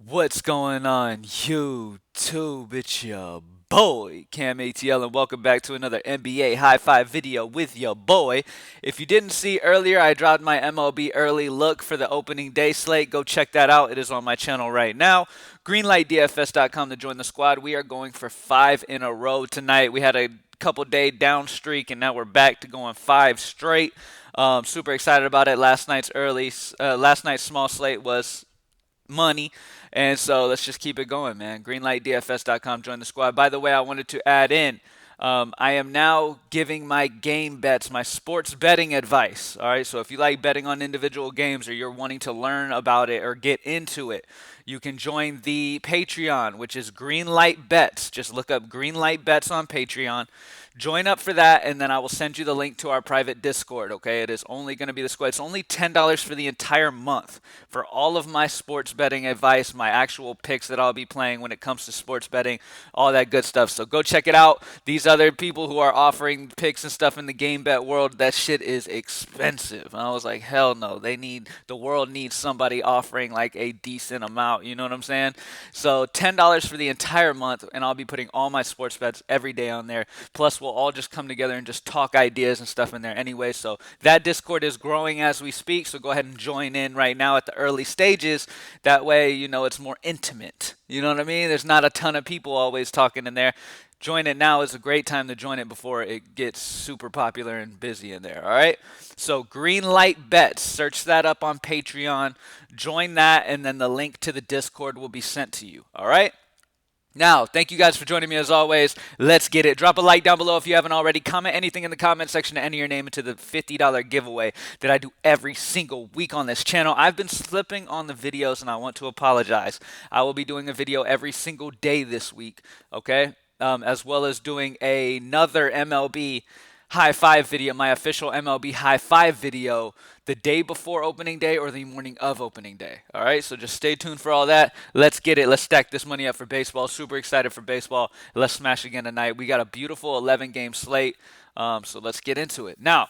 What's going on, YouTube? It's your boy, CamATL, and welcome back to another NBA High Five video with your boy. If you didn't see earlier, I dropped my MLB early look for the opening day slate. Go check that out. It is on my channel right now. Greenlightdfs.com to join the squad. We are going for 5 in a row tonight. We had a couple day down streak, and now we're back to going 5 straight. Super excited about it. Last night's small slate was money. And so let's just keep it going, man. Greenlightdfs.com, join the squad. By the way, I wanted to add in, I am now giving my game bets, my sports betting advice. All right, so if you like betting on individual games or you're wanting to learn about it or get into it, you can join the Patreon, which is Greenlight Bets. Just look up Greenlight Bets on Patreon. Join up for that, and then I will send you the link to our private Discord, okay? It is only going to be the squad. It's only $10 for the entire month for all of my sports betting advice, my actual picks that I'll be playing when it comes to sports betting, all that good stuff. So go check it out. These other people who are offering picks and stuff in the game bet world, that shit is expensive. And I was like, hell no. The world needs somebody offering like a decent amount, you know what I'm saying? So $10 for the entire month, and I'll be putting all my sports bets every day on there. Plus, we'll all just come together and just talk ideas and stuff in there anyway. So that Discord is growing as we speak. So go ahead and join in right now at the early stages. That way, it's more intimate. You know what I mean? There's not a ton of people always talking in there. Join it now is a great time to join it before it gets super popular and busy in there. All right. So Greenlight Bets, search that up on Patreon. Join that, and then the link to the Discord will be sent to you. All right. Now, thank you guys for joining me as always. Let's get it. Drop a like down below if you haven't already. Comment anything in the comment section to enter your name into the $50 giveaway that I do every single week on this channel. I've been slipping on the videos and I want to apologize. I will be doing a video every single day this week, okay? As well as doing another MLB high five video, my official MLB high five video, the day before opening day or the morning of opening day. All right, so just stay tuned for all that. Let's get it. Let's stack this money up for baseball. Super excited for baseball. Let's smash again tonight. We got a beautiful 11-game slate, so let's get into it. Now,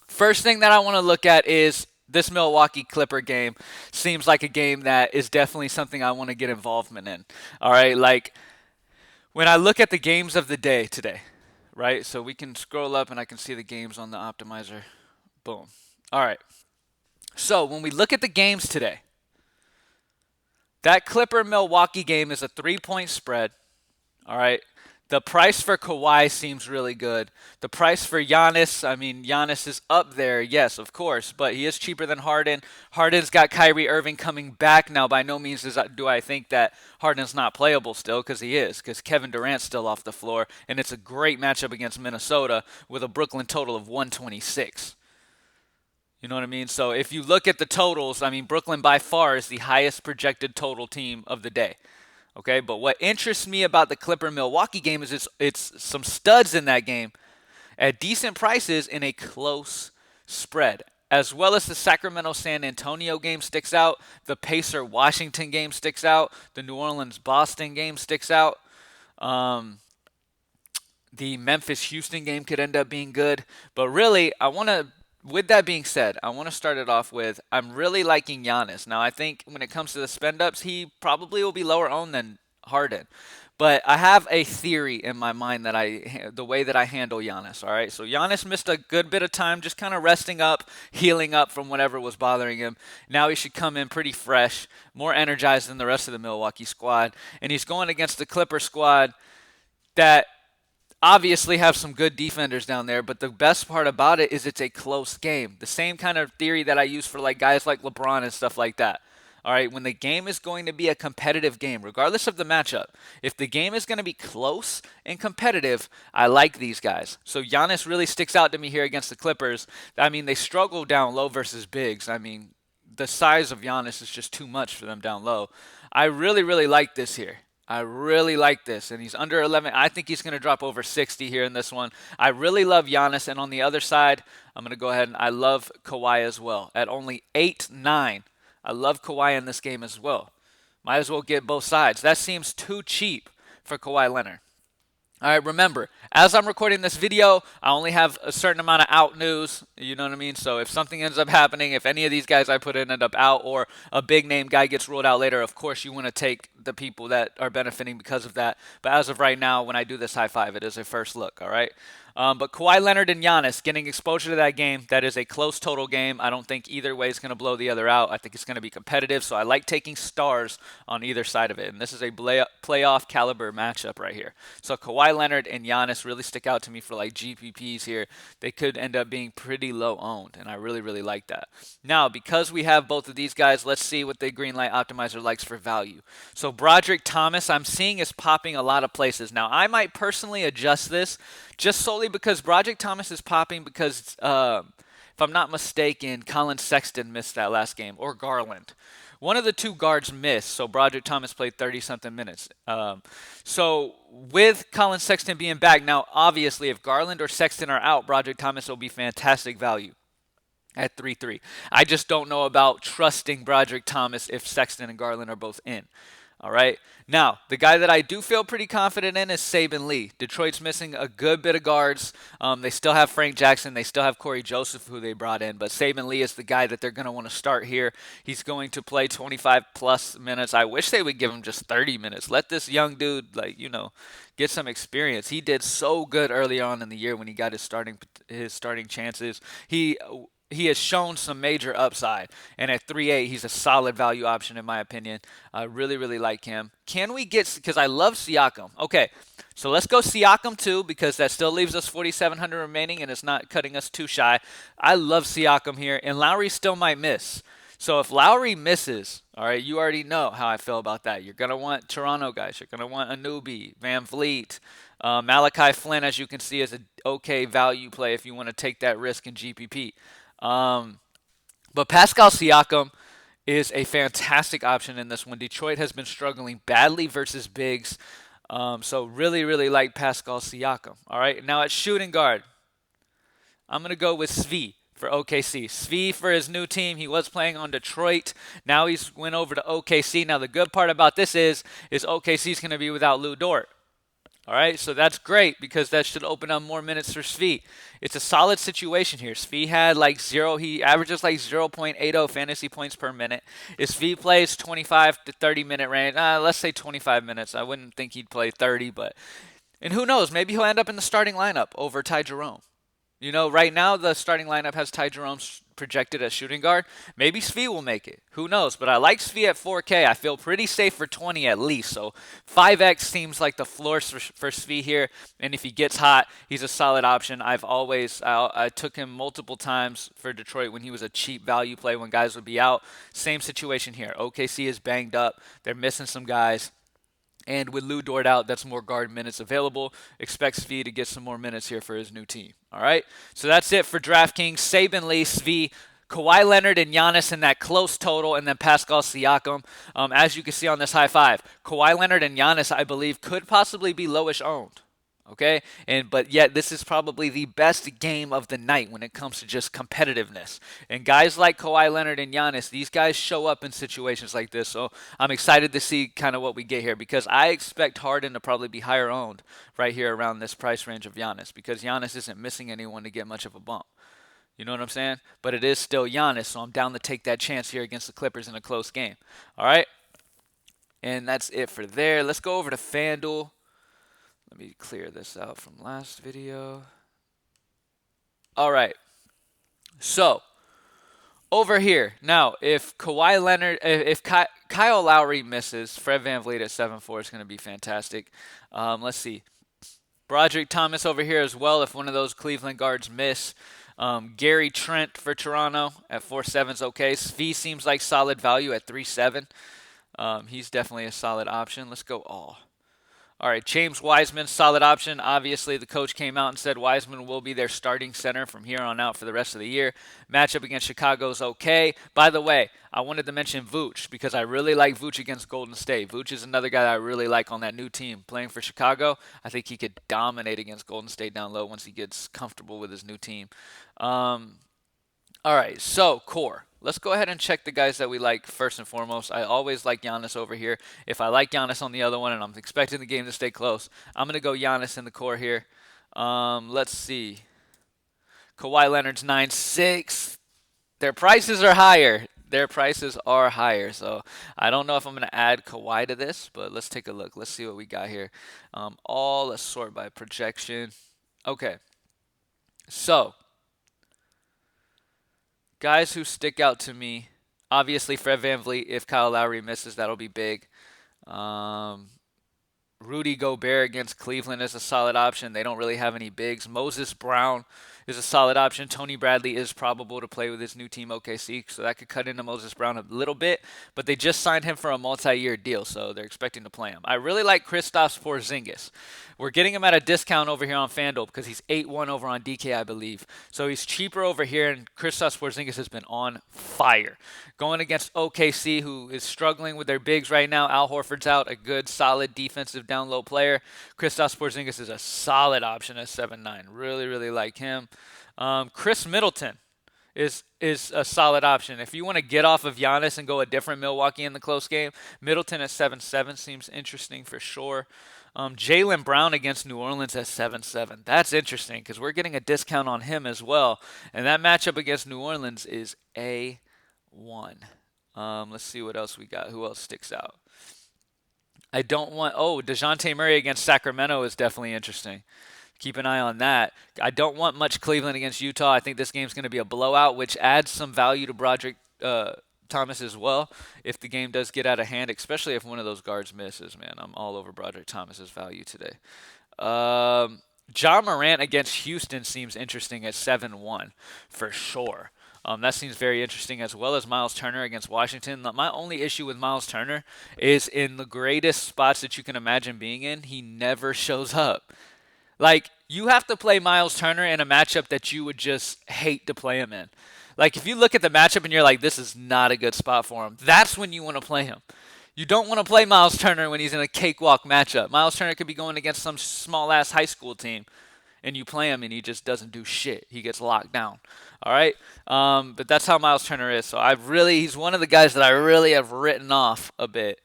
first thing that I want to look at is this Milwaukee Clipper game. Seems like a game that is definitely something I want to get involvement in. All right, like when I look at the games of the day today, right? So we can scroll up and I can see the games on the optimizer. Boom. All right. So when we look at the games today, that Clipper Milwaukee game is a 3-point spread. All right. The price for Kawhi seems really good. The price for Giannis, I mean, Giannis is up there, yes, of course, but he is cheaper than Harden. Harden's got Kyrie Irving coming back now. By no means do I think that Harden's not playable still, because he is, because Kevin Durant's still off the floor, and it's a great matchup against Minnesota with a Brooklyn total of 126. You know what I mean? So if you look at the totals, I mean, Brooklyn by far is the highest projected total team of the day. Okay, but what interests me about the Clipper Milwaukee game is it's some studs in that game at decent prices in a close spread. As well as the Sacramento San Antonio game sticks out, the Pacer Washington game sticks out, the New Orleans Boston game sticks out. The Memphis Houston game could end up being good, but really, with that being said, I want to start it off with I'm really liking Giannis. Now, I think when it comes to the spend ups, he probably will be lower owned than Harden. But I have a theory in my mind the way that I handle Giannis, all right? So Giannis missed a good bit of time just kind of resting up, healing up from whatever was bothering him. Now he should come in pretty fresh, more energized than the rest of the Milwaukee squad. And he's going against the Clipper squad that obviously have some good defenders down there, but the best part about it is it's a close game. The same kind of theory that I use for like guys like LeBron and stuff like that. All right, when the game is going to be a competitive game, regardless of the matchup, if the game is going to be close and competitive, I like these guys. So Giannis really sticks out to me here against the Clippers. I mean, they struggle down low versus bigs. I mean, the size of Giannis is just too much for them down low. I really, really like this here. I really like this, and he's under 11. I think he's going to drop over 60 here in this one. I really love Giannis, and on the other side, I'm going to go ahead and I love Kawhi as well. At only 8-9, I love Kawhi in this game as well. Might as well get both sides. That seems too cheap for Kawhi Leonard. All right, remember, as I'm recording this video, I only have a certain amount of out news. You know what I mean? So if something ends up happening, if any of these guys I put in end up out or a big name guy gets ruled out later, of course you want to take the people that are benefiting because of that. But as of right now, when I do this high five, it is a first look, all right? But Kawhi Leonard and Giannis getting exposure to that game. That is a close total game. I don't think either way is going to blow the other out. I think it's going to be competitive. So I like taking stars on either side of it. And this is a playoff caliber matchup right here. So Kawhi Leonard and Giannis really stick out to me for like GPPs here. They could end up being pretty low owned. And I really, really like that. Now, because we have both of these guys, let's see what the Greenlight Optimizer likes for value. So Broderick Thomas, I'm seeing is popping a lot of places. Now, I might personally adjust this just solely because Broderick Thomas is popping because, if I'm not mistaken, Colin Sexton missed that last game, or Garland. One of the two guards missed, so Broderick Thomas played 30-something minutes. So with Colin Sexton being back, now obviously if Garland or Sexton are out, Broderick Thomas will be fantastic value at 3-3. I just don't know about trusting Broderick Thomas if Sexton and Garland are both in. All right. Now, the guy that I do feel pretty confident in is Saben Lee. Detroit's missing a good bit of guards. They still have Frank Jackson. They still have Corey Joseph, who they brought in. But Saben Lee is the guy that they're going to want to start here. He's going to play 25-plus minutes. I wish they would give him just 30 minutes. Let this young dude, get some experience. He did so good early on in the year when he got his starting chances. He has shown some major upside. And at 3.8, he's a solid value option in my opinion. I really, really like him. Can we get, because I love Siakam. Okay, so let's go Siakam too, because that still leaves us 4,700 remaining and it's not cutting us too shy. I love Siakam here, and Lowry still might miss. So if Lowry misses, all right, you already know how I feel about that. You're going to want Toronto guys. You're going to want Anunoby, Van Vliet, Malachi Flynn, as you can see, is an okay value play if you want to take that risk in GPP. But Pascal Siakam is a fantastic option in this one. Detroit has been struggling badly versus bigs. So really, really like Pascal Siakam. All right, now at shooting guard, I'm going to go with Svi for OKC. Svi for his new team. He was playing on Detroit. Now he's went over to OKC. Now the good part about this is OKC's going to be without Lou Dort. All right, so that's great because that should open up more minutes for Svi. It's a solid situation here. Svi had he averages like 0.80 fantasy points per minute. If Svi plays 25 to 30 minute range, let's say 25 minutes. I wouldn't think he'd play 30, and who knows, maybe he'll end up in the starting lineup over Ty Jerome. Right now the starting lineup has Ty Jerome projected as shooting guard. Maybe Svi will make it. Who knows? But I like Svi at 4K. I feel pretty safe for 20 at least. So 5X seems like the floor for Svi here. And if he gets hot, he's a solid option. I took him multiple times for Detroit when he was a cheap value play when guys would be out. Same situation here. OKC is banged up. They're missing some guys. And with Lou Dort out, that's more guard minutes available. Expect Svi to get some more minutes here for his new team. All right? So that's it for DraftKings. Saben Lee, Svi, Kawhi Leonard, and Giannis in that close total, and then Pascal Siakam. As you can see on this high five, Kawhi Leonard and Giannis, I believe, could possibly be lowish owned. Okay, but yet this is probably the best game of the night when it comes to just competitiveness. And guys like Kawhi Leonard and Giannis, these guys show up in situations like this. So I'm excited to see kind of what we get here because I expect Harden to probably be higher owned right here around this price range of Giannis because Giannis isn't missing anyone to get much of a bump. You know what I'm saying? But it is still Giannis, so I'm down to take that chance here against the Clippers in a close game. All right, and that's it for there. Let's go over to FanDuel. Let me clear this out from last video. All right. So, over here. Now, if Kawhi Leonard, if Kyle Lowry misses, Fred VanVleet at 7.4 is going to be fantastic. Let's see. Broderick Thomas over here as well if one of those Cleveland guards miss. Gary Trent for Toronto at 4.7 is okay. Svi seems like solid value at 3.7. He's definitely a solid option. Let's go all. All right, James Wiseman, solid option. Obviously, the coach came out and said Wiseman will be their starting center from here on out for the rest of the year. Matchup against Chicago is okay. By the way, I wanted to mention Vooch because I really like Vooch against Golden State. Vooch is another guy that I really like on that new team playing for Chicago. I think he could dominate against Golden State down low once he gets comfortable with his new team. All right, so core. let's go ahead and check the guys that we like first and foremost. I always like Giannis over here. If I like Giannis on the other one and I'm expecting the game to stay close, I'm going to go Giannis in the core here. Let's see. Kawhi Leonard's 9.6. Their prices are higher. Their prices are higher. So I don't know if I'm going to add Kawhi to this, but let's take a look. Let's see what we got here. Let's sort by projection. Okay. So guys who stick out to me, obviously Fred VanVleet. If Kyle Lowry misses, that'll be big. Um, Rudy Gobert against Cleveland is a solid option. They don't really have any bigs. Moses Brown is a solid option. Tony Bradley is probable to play with his new team OKC, so that could cut into Moses Brown a little bit, but they just signed him for a multi-year deal, so they're expecting to play him. I really like Kristaps Porzingis. We're getting him at a discount over here on FanDuel because he's 8-1 over on DK, I believe. So he's cheaper over here, and Kristaps Porzingis has been on fire. Going against OKC, who is struggling with their bigs right now. Al Horford's out, a good, solid defensive down low player. Kristaps Porzingis is a solid option at 7-9. Really, really like him. Chris Middleton is a solid option. If you want to get off of Giannis and go a different Milwaukee in the close game, Middleton at 7-7 seems interesting for sure. Jaylen Brown against New Orleans at 7-7. That's interesting because we're getting a discount on him as well. And that matchup against New Orleans is A1. Let's see what else we got. Who else sticks out? I don't want. Oh, DeJounte Murray against Sacramento is definitely interesting. Keep an eye on that. I don't want much Cleveland against Utah. I think this game's going to be a blowout, which adds some value to Broderick Thomas as well. If the game does get out of hand, especially if one of those guards misses, man, I'm all over Broderick Thomas's value today. John Morant against Houston seems interesting at 7-1 for sure. That seems very interesting, as well as Miles Turner against Washington. My only issue with Miles Turner is in the greatest spots that you can imagine being in, he never shows up. Like, you have to play Miles Turner in a matchup that you would just hate to play him in. Like, if you look at the matchup and you're like, this is not a good spot for him, that's when you want to play him. You don't want to play Miles Turner when he's in a cakewalk matchup. Miles Turner could be going against some small-ass high school team, and you play him and he just doesn't do shit. He gets locked down. All right? But that's how Miles Turner is. So he's one of the guys that I really have written off a bit.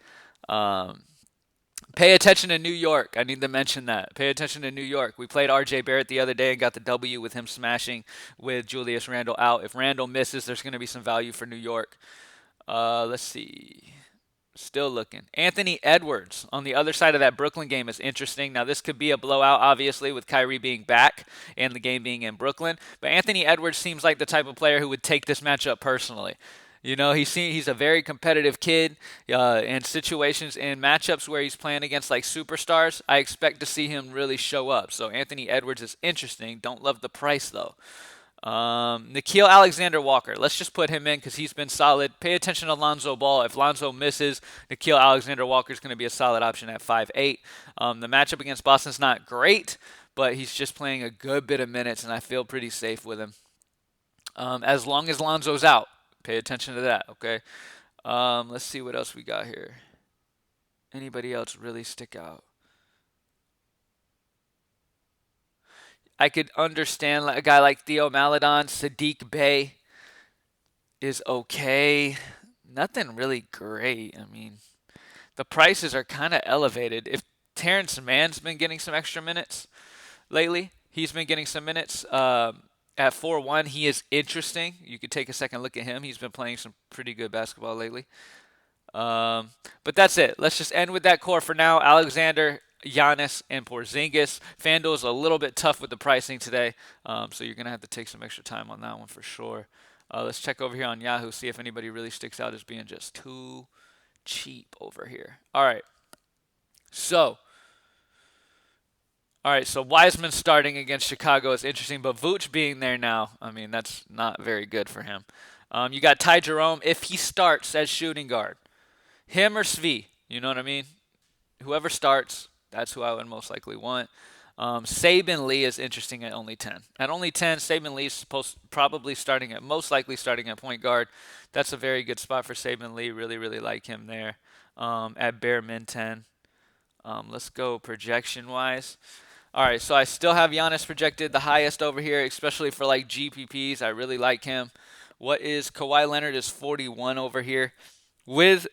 Pay attention to New York. I need to mention that. Pay attention to New York. We played R.J. Barrett the other day and got the W with him smashing with Julius Randle out. If Randle misses, there's going to be some value for New York. Let's see. Still looking. Anthony Edwards on the other side of that Brooklyn game is interesting. Now, this could be a blowout, obviously, with Kyrie being back and the game being in Brooklyn. But Anthony Edwards seems like the type of player who would take this matchup personally. You know, he's a very competitive kid. In situations, in matchups where he's playing against like superstars, I expect to see him really show up. So Anthony Edwards is interesting. Don't love the price though. Nickeil Alexander-Walker. Let's just put him in because he's been solid. Pay attention to Lonzo Ball. If Lonzo misses, Nickeil Alexander-Walker is going to be a solid option at 5'8". The matchup against Boston's not great, but he's just playing a good bit of minutes, and I feel pretty safe with him. As long as Lonzo's out. Pay attention to that, okay? Let's see what else we got here. Anybody else really stick out? I could understand a guy like Theo Maledon. Sadiq Bey is okay. Nothing really great. I mean, the prices are kind of elevated. If Terrence Mann's been getting some extra minutes lately, he's been getting some minutes. At 4-1, he is interesting. You could take a second look at him. He's been playing some pretty good basketball lately. But that's it. Let's just end with that core for now. Alexander, Giannis, and Porzingis. FanDuel is a little bit tough with the pricing today, so you're going to have to take some extra time on that one for sure. Let's check over here on Yahoo, see if anybody really sticks out as being just too cheap over here. All right. So Wiseman starting against Chicago is interesting, but Vooch being there now, I mean, that's not very good for him. You got Ty Jerome, if he starts as shooting guard. Him or Svi, you know what I mean? Whoever starts, that's who I would most likely want. Saben Lee is interesting at only 10. At only 10, Saben Lee is most likely starting at point guard. That's a very good spot for Saben Lee. Really, really like him there. At bare min 10. Let's go projection-wise. All right, so I still have Giannis projected the highest over here, especially for like GPPs. I really like him. What is Kawhi Leonard is 41 over here. With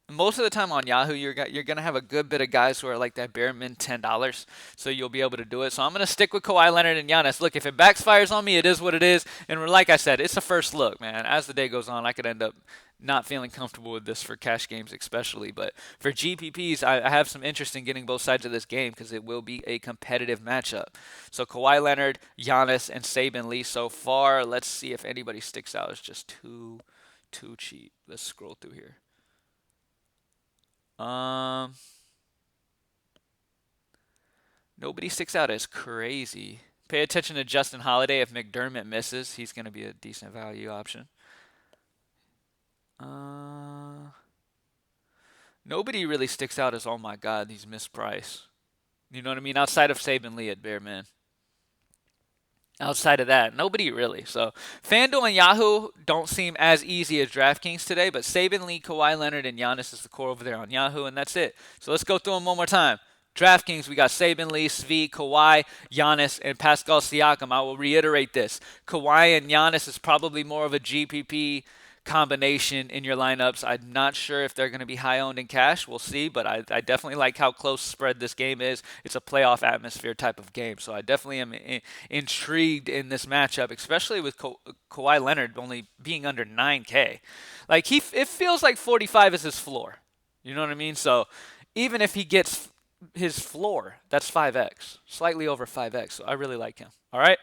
most of the time on Yahoo, you're gonna have a good bit of guys who are like that bare min $10, so you'll be able to do it. So I'm gonna stick with Kawhi Leonard and Giannis. Look, if it backfires on me, it is what it is. And like I said, it's a first look, man. As the day goes on, I could end up not feeling comfortable with this for cash games, especially. But for GPPs, I have some interest in getting both sides of this game because it will be a competitive matchup. So Kawhi Leonard, Giannis, and Saban Lee so far. Let's see if anybody sticks out. It's just too cheap. Let's scroll through here. Um, Nobody sticks out as crazy. Pay attention to Justin Holiday. If McDermott misses, he's going to be a decent value option. Uh, Nobody really sticks out as, oh my God, he's mispriced. You know what I mean? Outside of Saban Lee at Bear Man. Outside of that, nobody really. So FanDuel and Yahoo don't seem as easy as Draftkings today, but Saban Lee, Kawhi Leonard, and Giannis is the core over there on Yahoo, and that's it. So let's go through them one more time. DraftKings, we got Saban Lee, Svi, Kawhi, Giannis, and Pascal Siakam. I will reiterate this. Kawhi and Giannis is probably more of a GPP combination in your lineups. I'm not sure if they're going to be high owned in cash. We'll see, but I definitely like how close spread this game is. It's a playoff atmosphere type of game, so I definitely am intrigued in this matchup, especially with Kawhi Leonard only being under 9K. Like it feels like 45 is his floor. You know what I mean? So even if he gets his floor, that's 5x, slightly over 5x. So I really like him. All right.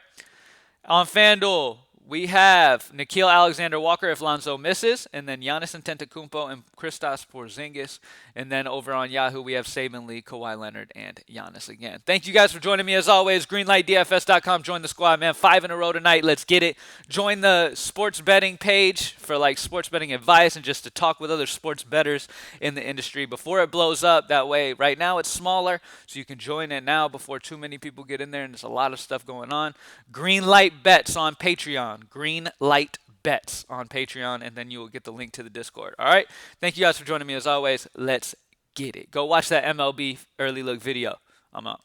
On FanDuel, we have Nickeil Alexander-Walker if Lonzo misses, and then Giannis Antetokounmpo and Kristaps Porzingis. And then over on Yahoo, we have Saban Lee, Kawhi Leonard, and Giannis again. Thank you guys for joining me as always. GreenlightDFS.com. Join the squad, man. 5 in a row tonight. Let's get it. Join the sports betting page for like sports betting advice and just to talk with other sports bettors in the industry before it blows up. That way, right now it's smaller, so you can join it now before too many people get in there, and there's a lot of stuff going on. Greenlight Bets on Patreon. Greenlight Bets on Patreon, and then you will get the link to the Discord. All right? Thank you guys for joining me as always. Let's get it. Go watch that MLB early look video. I'm out.